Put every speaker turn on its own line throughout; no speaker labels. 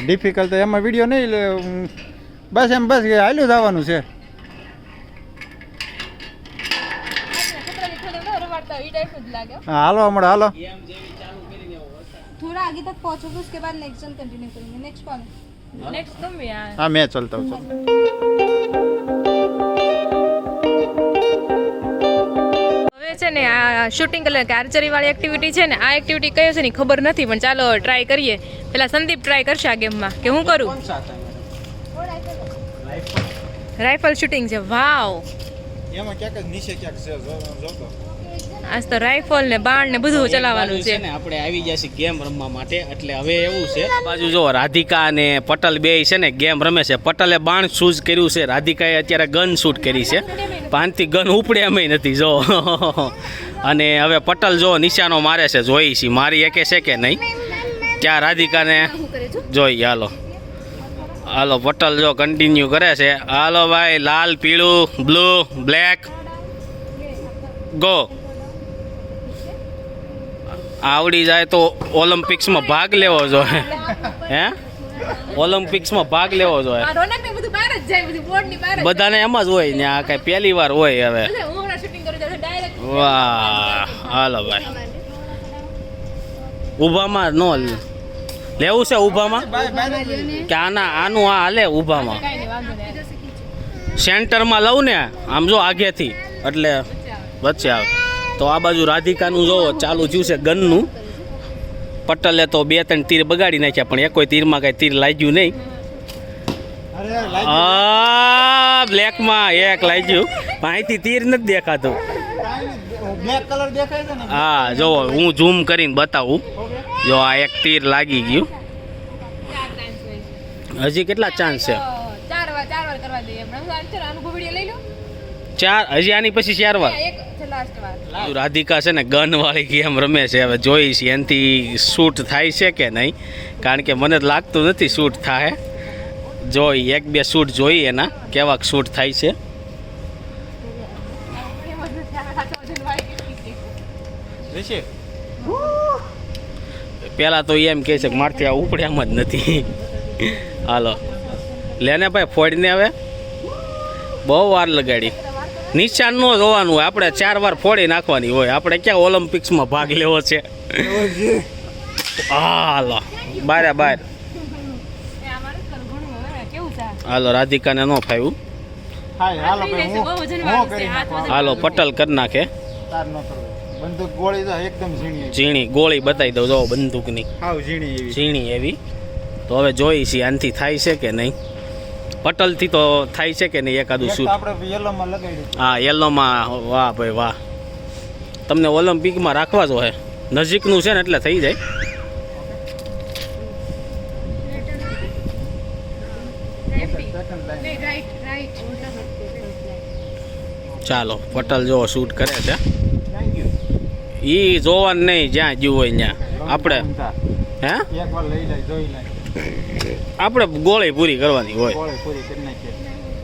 Difficult એમાં video નહીં બસ એમ બસ હાલ્યું જવાનું છે हालो हमारा हालो
थोड़ा आगे तक पहुंचोगे उसके बाद नेक्स्ट जन कंटिन्यू करेंगे नेक्स्ट कौन
नेक्स्ट तुम यार
हाँ मैं चलता हूँ
હવે છે ને આ શૂટિંગ એટલે કે આર્ચરી વાળી એક્ટિવિટી છે ને આ એક્ટિવિટી કયો છે ને ખબર નથી પણ ચાલો ટ્રાય કરીએ પેલા સંદીપ ટ્રાય કરશે આ ગેમમાં કે હું કરું રાઇફલ શૂટિંગ છે વાવ
એમાં ક્યાંક નીચે ક્યાંક છે જો તો
આજ તો રાઇફલ ને બાણ ને બધું ચલાવવાનું છે
ને આપણે આવી જશે ગેમ રમવા માટે એટલે હવે એવું છે બાજુ જો રાધિકા અને પટલ બે છે ને ગેમ રમે છે પટલે બાણ શૂઝ કર્યું છે રાધિકાએ અત્યારે ગન શૂટ કરી છે પાનથી ગન ઉપડે એમ નથી જો અને હવે પટલ જો નિશાનો મારે છે જોઈ છે મારી એકે છે કે નહીં ત્યાં રાધિકાને જોઈ હાલો હાલો પટલ જો કન્ટિન્યુ કરે છે હાલો ભાઈ લાલ પીળું બ્લુ બ્લેક ગો આવડી જાય તો ઓલિમ્પિક્સમાં ભાગ લેવો જોઈએ હે ઓલિમ્પિક્સમાં ભાગ લેવો જોઈએ બધાને એમ જ હોય ને આ કઈ પહેલી વાર હોય હવે વાહ હાલો ભાઈ ઊભામાં ન લેવું છે ઊભામાં કે આનું આ હાલે ઊભામાં સેન્ટરમાં લઉં ને આમ જો આગેથી એટલે વચ્ચે આવે તો આ બાજુ રાધિકાનું જો ચાલુ થયું છે ગનનું પટલે તો 2-3 તીર બગાડી નાખ્યા પણ એકોય તીરમાં કઈ તીર લાગ્યું નહીં બ્લેકમાં એક લાગ્યું પણ અહીંથી તીર નથી દેખાતું હા જો હું ઝૂમ કરીને બતાવું જો આ એક તીર લાગી ગયું હજી કેટલા ચાન્સ છે 4 હજી આની પછી 4 વાર રાધિકા છે ને ગન વાળી ગેમ રમે છે હવે જોઈ છે એનાથી શૂટ થાય છે કે નહીં કારણ કે મને લાગતું નથી શૂટ થાય જોઈ 1-2 શૂટ જોઈ એના કેવાક શૂટ થાય છે પેલા તો એમ કહે છે કે મારથી આ ઉપડ્યામાં જ નથી હાલો લેને ભાઈ ફોડીને હવે બહુ વાર લગાડી નિશાન ન જોવાનું હોય આપણે 4 વાર ફોડી નાખવાની હોય આપણે ક્યાં ઓલિમ્પિક્સમાં ભાગ લેવો છે હાલો બાર હાલો રાધિકાને ન ફાવ્યું હાલો પટલ કરી નાખે ઝીણી ગોળી બતાવી દઉં જો બંદૂકની ઝીણી એવી તો હવે જોઈ છે આનથી થાય છે કે નહીં પટલથી તો થાય છે કે નહીં એકાદું શૂટ હા યલોમાં વાહ ભાઈ વાહ તમને ઓલિમ્પિકમાં રાખવા જો હે નજીકનું છે ને એટલે થઈ જાય ચાલો પટલ જો શૂટ કરે છે ઈ જોવાનું નહીં જ્યાં જ્યું હોય ત્યાં આપણે હે આપણે ગોળી પૂરી કરવાની હોય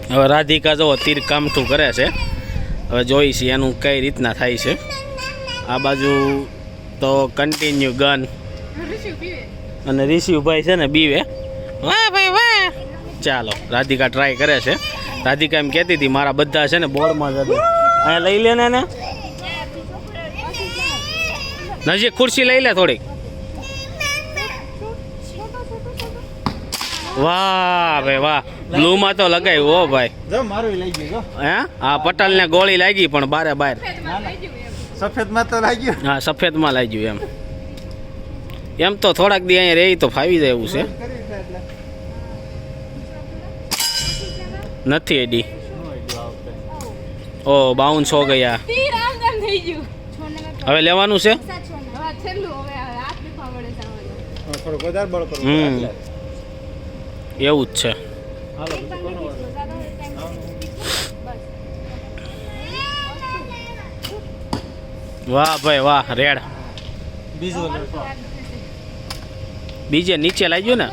હવે રાધિકા જો તીર કામઠું કરે છે હવે જોઈ છે એનું કઈ રીતના થાય છે આ બાજુ તો કન્ટિન્યુ ગન અને ઋષિભાઈ છે ને બીવે વાહ ભાઈ વાહ ચાલો રાધિકા ટ્રાય કરે છે રાધિકા એમ કહેતી હતી મારા બધા છે ને બોર્ડમાં જ અહીંયા લઈ લે ને નજીક ખુરશી લઈ લે થોડીક વાહ ભાઈ વાહ બ્લુમાં તો લગાવ્યું હો ભાઈ હે હા પટેલને ગોળી લાગી પણ બારે બાર
સફેદમાં તો લાગ્યું
હા સફેદમાં લાગ્યું એમ તો થોડાક દી અહીંયા રહી તો ફાવી જાય એવું છે નથી એડી ઓ બાઉન્સ હો ગયા હવે લેવાનું છે એવું જ છે વાહ ભાઈ વાહ રેડ બીજે નીચે લાગ્યું ને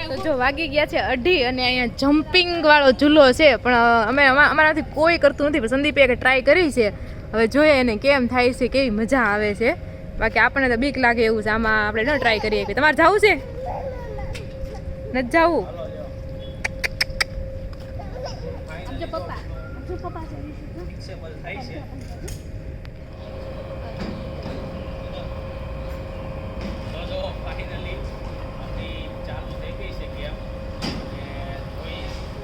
તો જો વાગી ગયા છે 2:30 અને અહીંયા જમ્પિંગ વાળો ઝૂલો છે પણ અમે અમારાથી કોઈ કરતું નથી પણ સંદીપે ટ્રાય કરી છે હવે જોઈએ એને કેમ થાય છે, કેવી મજા આવે છે. બાકી આપણને તો બીક લાગે એવું છે. આમાં આપણે ન ટ્રાય કરીએ કે તમારે જવું છે, નથી જવું?
આમજો પપ્પા છે
ફિક્સેબલ થાય છે. તો જો ફાઇનલી આપણી ચાલુ થઈ ગઈ છે ગેમ. અને કોઈ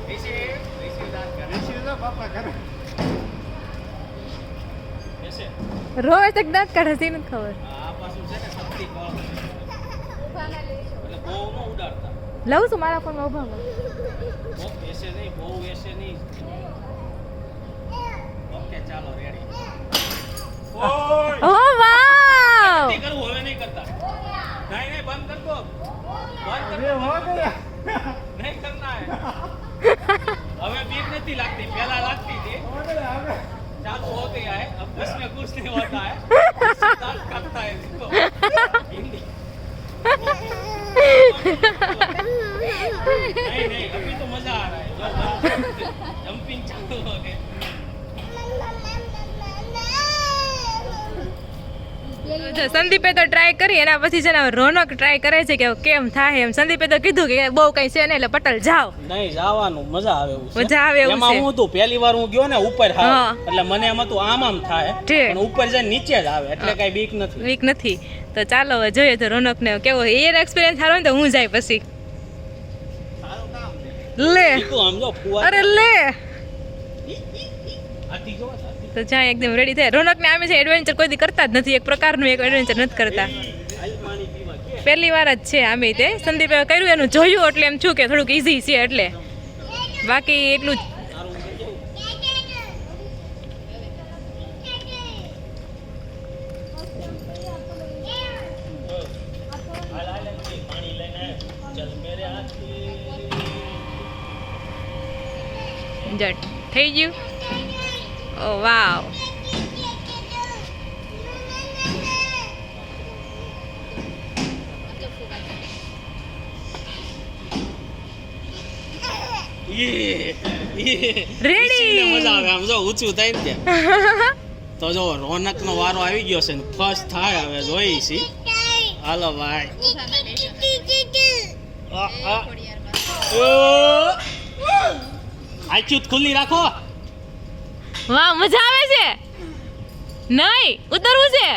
રિસીવ દાંત કરે બેસે.
રોજ એક દાંત કાઢે છે, નથી ખબર.
આ પાછું છે ને સત્તી કોલ એટલે બહુ ન ઉડાડતા.
લઉં છું મારા ફોનમાં ઉભા
બહુ એસે નહીં, બહુ એસે નહીં. ઓકે ચાલો રેડી.
ઓ વાવ,
નહીં કરવું, હવે નહીં કરતા. નહીં બંધ કર દો, બંધ કર દો. નહીં કરના હે. હવે બીક નથી લાગતી, પહેલા લાગતી थी. चालू हो गया है, अब इसमें कुछ नहीं होता है, दांत काटता है इसको. हिंदी नहीं अभी तो मजा आ रहा है. जंपिंग चालू हो गए.
સંદીપે તો ટ્રાય કરી, એના પછી છે ને રોનક ટ્રાય કરે છે કે કેમ થાય એમ. સંદીપે તો કીધું કે બહુ કઈ છે ને, એટલે પટેલ જાઓ.
નહીં જવાનું, મજા આવે એવું છે.
મજા આવે એવું
એમાં
છે.
હું તો પહેલી વાર હું ગયો ને ઉપર
હા.
એટલે મને એમ હતું આમ થાય,
ઠીક.
પણ ઉપર જઈને નીચે જ આવે એટલે કઈ બીક નથી.
વીક નથી. તો ચાલો હવે જોઈએ તો રોનક ને કેવો એનો એક્સપિરિયન્સ સારો ને તો હું જાય પછી લે.
તું આમ જો ફુવા.
અરે લે,
આથી જો આથી.
તો જ્યાં એકદમ રેડી થાય. રોનક ને આમે છે એડવેન્ચર કોઈ દી કરતા જ નથી, એક પ્રકારનું એક એડવેન્ચર નથી કરતા.
આઈ પાણી પીવા કે
પહેલી વાર જ છે આમે તે. સંદીપે કર્યું એનું જોયું એટલે એમ છું કે થોડુંક ઈઝી છે એટલે, બાકી એટલું જ.
સારું છે કેવું? હાલ હાલ ભાઈ પાણી લઈને આય. ચલ મેરે હાથથી.
જટ થઈ ગયું. ઓ વાવ, રેડી.
મજા આવે આમ જો ઊંચું થાય ને ત્યાં. તો જો રોનક નો વારો આવી ગયો છે ને ફર્સ્ટ થાય હવે જોઈ છી. હાલો ભાઈ. આંખી ખુલ્લી રાખો.
વાહ મજા આવે છે. નહીં ઉતરવું છે.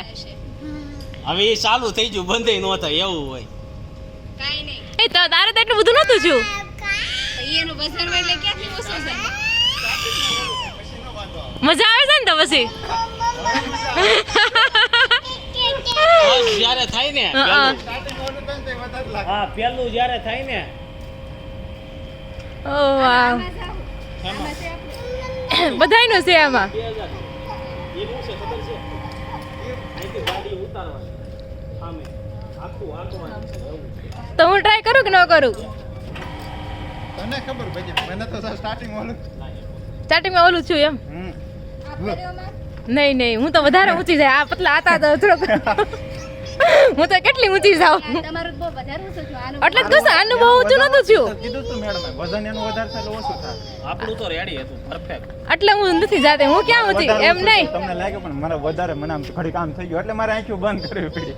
હવે એ ચાલુ થઈ ગયું, બંધ ન થાય એવું હોય.
કાઈ નહીં.
એ તો તારે તો એટલું બધું નતું છું.
એનું વજન હોય એટલે ક્યાંથી ઓછું છે?
મજા આવે છે ને તો પછી.
બસ જ્યારે થાય ને પેલું. હા પેલું જ્યારે થાય ને.
ઓ વાવ, બધાયનું છે આમાં.
2000 એ શું છે ખબર છે? અહીંથી ગાડી ઉતારવાની સામે આખું આંકવાનું છે એવું છે.
તો હું ટ્રાય કરું કે ન કરું?
તને ખબર ભાઈ, મને તો સ્ટાર્ટિંગ ઓલું
સ્ટાર્ટિંગમાં ઓલું છું એમ.
આપેલોમાં
નહીં હું તો વધારે ઊંચી જાય. આ પતલા હતા તો થોડોક હું તો કેટલી ઊંચી જાઉં.
તમારું બહુ વધારે ઓછું છું. આનું
એટલે જ કહું છું, આનું બહુ ઊંચું નતું થયું.
કીધું તું મેડમ, વજન એનું વધારે થાય એટલે ઓછું થાય.
આપણું તો રેડી હતું પરફેક્ટ.
એટલે હું નથી જાતે. હું ક્યાં ઊંચી
વધારે
એમ
ઓછું
નહીં.
તમને લાગે પણ મારે વધારે મને આમ ઘડી કામ થઈ ગયું એટલે મારે આંખો બંધ કરવી પડી.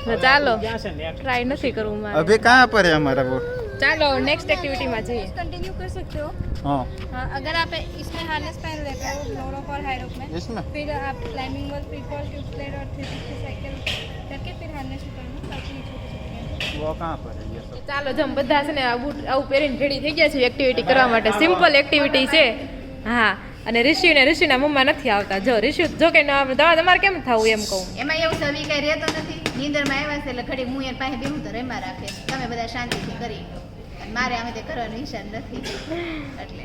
તો ચાલો
ક્યાં છે ને
ટ્રાય નથી કરવું મારે.
અભી કहाँ पर है हमारा वो?
ચાલો નેક્સ્ટ એક્ટિવિટી માં જઈએ.
कंटिन्यू कर सकते हो.
हाँ
हाँ, अगर आप इसमें हार्नेस पहन लेते हो लो रॉक और हाई रॉक में,
इसमें
फिर आप climbing wall, free fall, tube slide और 360 साइकिल करके फिर हार्नेस उतारना ताकि ये छोटे छोटे
वो कहाँ पर है ये सब?
ચાલો જમ બધા છે ને આવું પહેરીને રેડી થઈ ગયા છે એક્ટિવિટી કરવા માટે. સિમ્પલ એક્ટિવિટી છે. હા, અને ઋષિના મમ્મા નથી આવતા. જો ઋષિ જો કે દવા તમારે કેમ થવું એમ કહું.
એમાં એવું છે કઈ રહેતો નથી. નીંદરમાં આવ્યા છે એટલે ઘડી હું એની પાસે બેહું તો રેમાં રાખે. તમે બધા શાંતિથી કરી લો. અને મારે આમે તે કરવાનો હિસાબ નથી એટલે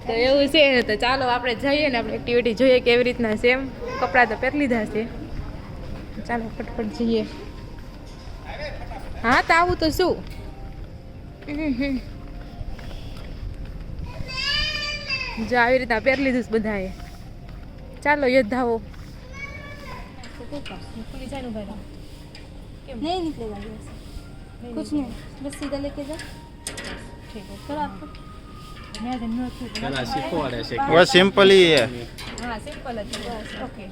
તો એવું છે. તો ચાલો આપણે જઈએ ને આપણે એક્ટિવિટી જોઈએ કેવી રીતના છે એમ. કપડાં તો પહેરી લીધા છે. ચાલો ફટફટ જઈએ. હા તો આવું તો શું. જો આવી રીતના પહેરી લીધું છે બધાએ. ચાલો યોદ્ધાઓ.
नहीं निकलेगा ये ऐसे। कुछ नहीं, बस सीधा लेके जाओ. ठीक है, करो आपको.
પેલા શીખવાડે છે
वो सिंपल ही है.
હા સિમ્પલ જ છે. બસ ઓકે.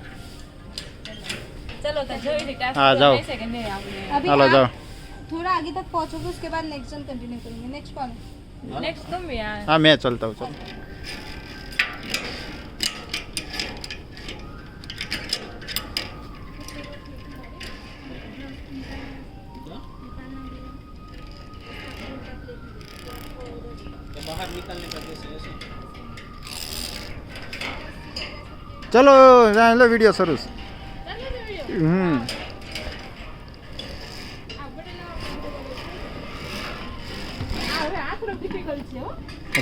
चलो तो જોઈ ટાસ્ક
हाँ, जाओ।
कैसे कि नहीं आवડે
अभी
हेलो
आप
जाओ
थोड़ा आगे तक पहुंचोगे उसके बाद नेक्स्ट जन कंटिन्यू करेंगे नेक्स्ट कौन
નેક્સ્ટ तुम यार
हाँ मैं चलता हूँ चलो
બહાર નીકળને કરતે છે
चलो लो वीडियो शुरू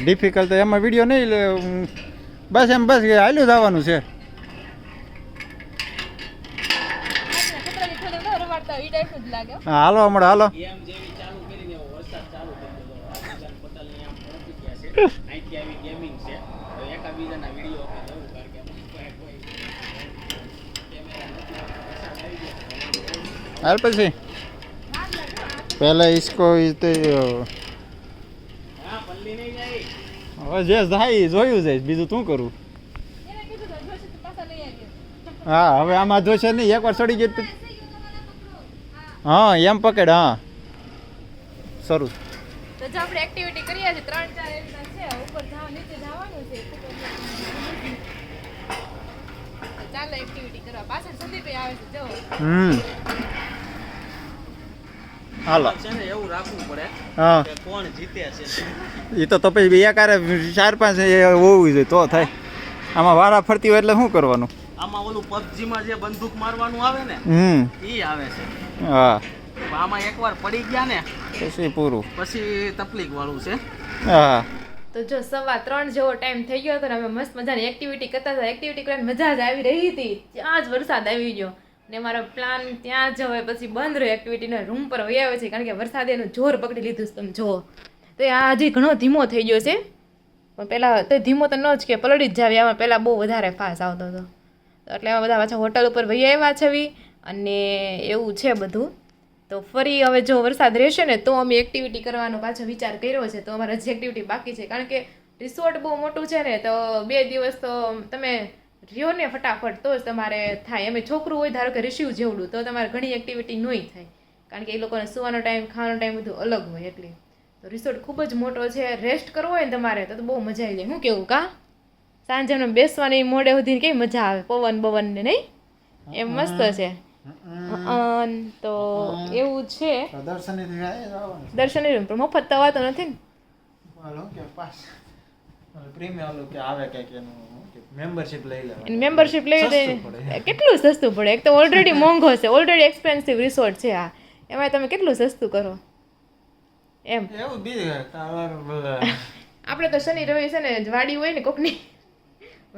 ડિફિકલ્ટ એમાં વિડીયો નહીં એટલે બસ એમ બસ હાલ્યું જવાનું છે હા, હાલો હમણાં હાલો
ગેમ જેવી ચાલુ કરીને વરસાદ ચાલુ કરી દીધો અર્જન પટેલ અહીંયા પહોંચી ગયા છે અહીંથી આવી ગેમિંગ છે તો એકાબીજાના વિડીયો આપણે લેવું કારણ કે અમુક કોઈ કેમેરા નથી વરસાદ આવી ગયો
હાલ પછી પહેલા इसको
હા પલ્લી નહીં જાય
હવે જે થાય જોયું જાય બીજું શું કરું હા હવે આમાં જોશે નહીં એકવાર ચડી ગઈ તો હા એમ પકડ હા શરૂ
તો જો આપણે એક્ટિવિટી કરીએ છીએ 3-4 એવી છે ઉપર જવા નીચે જવાનું છે તો ચાલો એક્ટિવિટી કરવા પાછળ સંદીપ આવે છે જો
હાલો
છે ને એવું રાખવું પડે
હા
કે કોણ જીતે છે
એ તો પછી એકારે 4-5 હોવું જોઈએ તો થાય આમાં વારા ફરતી હોય એટલે શું કરવાનું
આમાં ઓલું PUBG માં જે બંદૂક મારવાનું આવે ને ઈ આવે છે
હા
પણ આમાં એકવાર પડી ગયા ને
પછી પૂરું
પછી તકલીફ વાળું છે
હા
તો જો 3:15 જેવો ટાઈમ થઈ ગયો હતો ને અમે મસ્ત મજાની એક્ટિવિટી કરતા હતા એક્ટિવિટી કરવાની મજા જ આવી રહી હતી ત્યાં જ વરસાદ આવી ગયો ને મારો પ્લાન ત્યાં જ હવે પછી બંધ રહ્યો એક્ટિવિટીના રૂમ પર વહી આવે છે કારણ કે વરસાદે એનું જોર પકડી લીધું છે તમે જુઓ તો આ હજી ઘણો ધીમો થઈ ગયો છે પણ પહેલાં તો ધીમો તો ન જ કે પલળી જ જાવી આમાં પહેલાં બહુ વધારે ફાસ્ટ આવતો હતો તો એટલે અમે બધા પાછા હોટલ ઉપર વહી આવ્યા છે અને એવું છે બધું તો ફરી હવે જો વરસાદ રહેશે ને તો અમે એક્ટિવિટી કરવાનો પાછો વિચાર કર્યો છે તો અમારે હજી એક્ટિવિટી બાકી છે કારણ કે રિસોર્ટ બહુ મોટું છે ને તો 2 દિવસ તો તમે રહ્યો ને ફટાફટ તો જ તમારે થાય એમ છોકરું હોય ધારો કે રિસીવ જેવડું તો તમારે ઘણી એક્ટિવિટી નહીં થાય કારણ કે એ લોકોને સુવાનો ટાઈમ ખાવાનો ટાઈમ બધું અલગ હોય એટલે તો રિસોર્ટ ખૂબ જ મોટો છે રેસ્ટ કરવો હોય ને તમારે તો બહુ મજા આવી જાય શું કેવું કા સાંજે બેસવાની મોડે સુધી કેવી મજા આવે પવન બવન ને નહીં એમ મસ્ત છે તો એવું છે દર્શન પણ મફત તો આવતો નથી ને મેમ્બરશિપ લેવી કેટલું સસ્તું પડે એક તો ઓલરેડી મોંઘો છે ઓલરેડી એક્સપેન્સિવ રિસોર્ટ છે આ એમાં તમે કેટલું સસ્તું કરો એમ આપણે તો શનિ રવિ છે ને વાડી હોય ને કોકની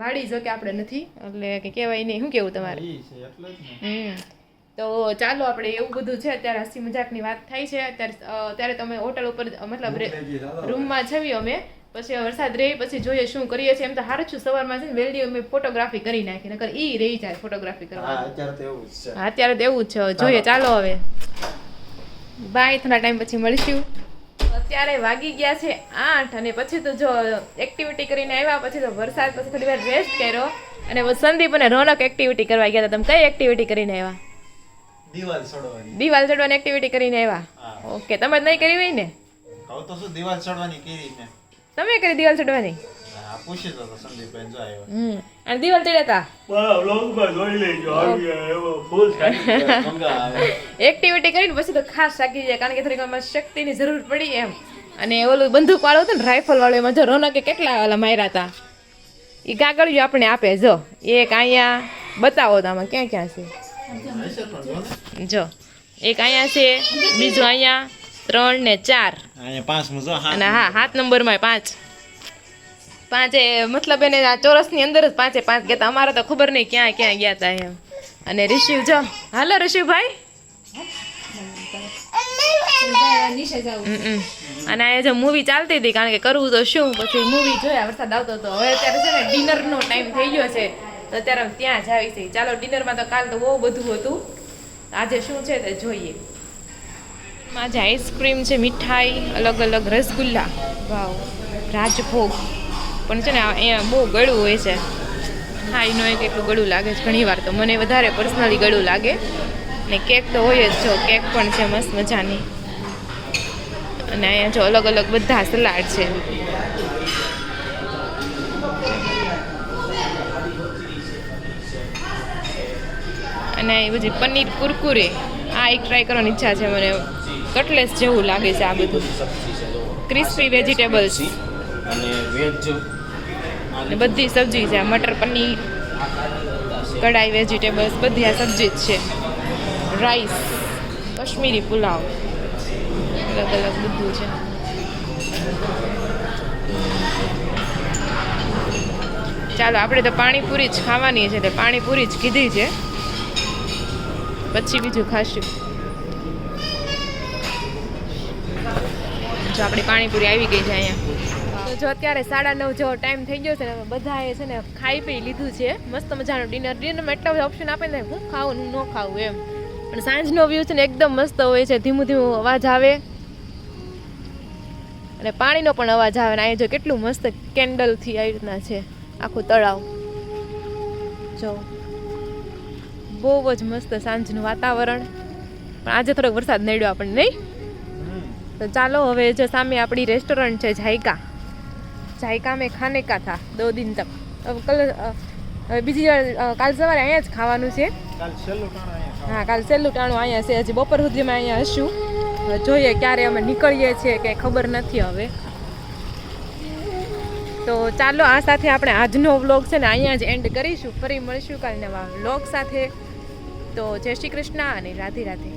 વાડી જો કે આપણે નથી એટલે કે કહેવાય નહીં શું કેવું તમારે તો ચાલો આપણે એવું બધું છે અત્યારે હસી મજાકની વાત થાય છે અત્યારે તમે હોટલ ઉપર મતલબ રૂમમાં છવી અમે પછી વરસાદ રહી પછી જોઈએ શું કરીએ છીએ એમ તો સારું છું સવારમાં છે ને વેલ્ડી અમે ફોટોગ્રાફી કરી નાખી નકર ઈ રહી જાય ફોટોગ્રાફી કરવા અત્યારે તો એવું જ છે જોઈએ ચાલો હવે બાય થોડા ટાઈમ પછી મળીશું અત્યારે વાગી ગયા છે 8 અને પછી તો જો એક્ટિવિટી કરીને આવ્યા પછી તો વરસાદ પછી થોડી વાર રેસ્ટ કર્યો અને સંદીપ અને રોનક એક્ટિવિટી કરવા ગયા હતા તમે કઈ એક્ટિવિટી કરીને આવ્યા દિવાલ ચડવાની એક્ટિવિટી કરીને આવ્યા ઓકે તમે નહીં કરી હોય ને
તો શું દિવાલ ચડવાની કરી ને
તમે કરી દિવાલ ચડવાની
પૂછી તો સંદીપભાઈ જો આવ્યો
અને દિવાલ ચડ્યા એક્ટિવિટી કરીને પછી તો ખાસ થાકી જાય કારણ કે થોડીક આમાં શક્તિની જરૂર પડી એમ અને ઓલું બંદૂક વાળો હતું ને રાઇફલ વાળો એમાં જો રોનકે કેટલા ઓલા માર્યા હતા એ કાગળિયું આપણે આપે જો એક અહીંયા બતાવો તો આમાં ક્યાં ક્યાં છે જો એક અહીંયા છે બીજું અહીંયા 3 ને 4 અને હા 7 નંબરમાં 5 મતલબ એને આ ચોરસની અંદર જ 5 ગયા અમારે તો ખબર નહીં ક્યાં ક્યાં ગયા હતા એમ અને રિશિવ જો હાલો રિશિવભાઈ અને આ જો મૂવી ચાલતી હતી કારણ કે કરવું તો શું પછી મૂવી જોયા વરસાદ આવતો હતો હવે અત્યારે છે ને ડિનરનો ટાઈમ થઈ ગયો છે તો અત્યારે ત્યાં જ આવી છે ચાલો ડિનરમાં તો કાલ તો બહુ બધું હતું આજે શું છે તે જોઈએ આજે આઈસ્ક્રીમ છે મીઠાઈ અલગ અલગ રસગુલ્લા વાવ રાજભોગ પણ છે ને અહીંયા બહુ ગળું હોય છે ખાઈ ન હોય કે એટલું ગળું લાગે છે ઘણી વાર. તો મને વધારે પર્સનલી ગળું લાગે. ને કેક તો હોય જ, જો કેક પણ છે મસ્ત મજાની. અને અહીંયા જો અલગ અલગ બધા સલાડ છે. અને એ બધી પનીર કુરકુરે, આ એક ટ્રાય કરવાની ઈચ્છા છે મને. કટલેસ જેવું લાગે છે આ બધું. ક્રિસ્પી વેજીટેબલ્સ
અને વેજ
ને બધી સબ્જી છે. મટર પનીર, કઢાઈ વેજીટેબલ્સ, બધી આ સબ્જી જ છે. રાઈસ, કાશ્મીરી પુલાવ, અલગ અલગ બધું છે. ચાલો આપણે તો પાણીપુરી જ ખાવાની છે, એટલે પાણીપુરી જ કીધી છે, પછી બીજું ખાશું. જો આપણી પાણીપુરી આવી ગઈ છે અહીંયા. તો જો અત્યારે 9:30 જેવો ટાઈમ થઈ ગયો છે ને અમે બધાએ છે ને ખાઈ પી લીધું છે. મસ્ત મજાનું ડિનરમાં એટલા બધા ઓપ્શન આપે ને હું ખાવું હું ન ખાવું એમ. પણ સાંજનો વ્યૂ છે ને એકદમ મસ્ત હોય છે. ધીમું ધીમું અવાજ આવે અને પાણીનો પણ અવાજ આવે. ને અહીંયા જો કેટલું મસ્ત કેન્ડલથી આવી રીતના છે આખું તળાવ. જો બહુ જ મસ્ત સાંજનું વાતાવરણ. પણ આજે થોડોક વરસાદ નડ્યો આપણને, નહીં? તો ચાલો હવે જો સામે આપણી રેસ્ટોરન્ટ છે જાયકા. જાયકા મેં ખાને કા થા 2 દિન તક. હવે બીજી વાર કાલ સવારે અહીંયા જ ખાવાનું છે. હા, કાલ છેલ્લું ટાણું અહીંયા છે. હજી બપોર સુધીમાં અહીંયા હશું. જોઈએ ક્યારે અમે નીકળીએ છીએ કે ખબર નથી હવે. તો ચાલો આ સાથે આપણે આજનો વ્લોગ છે ને અહીંયા જ એન્ડ કરીશું. ફરી મળીશું કાલ નવા વ્લોગ સાથે. તો જય શ્રી કૃષ્ણ અને રાધે રાધે.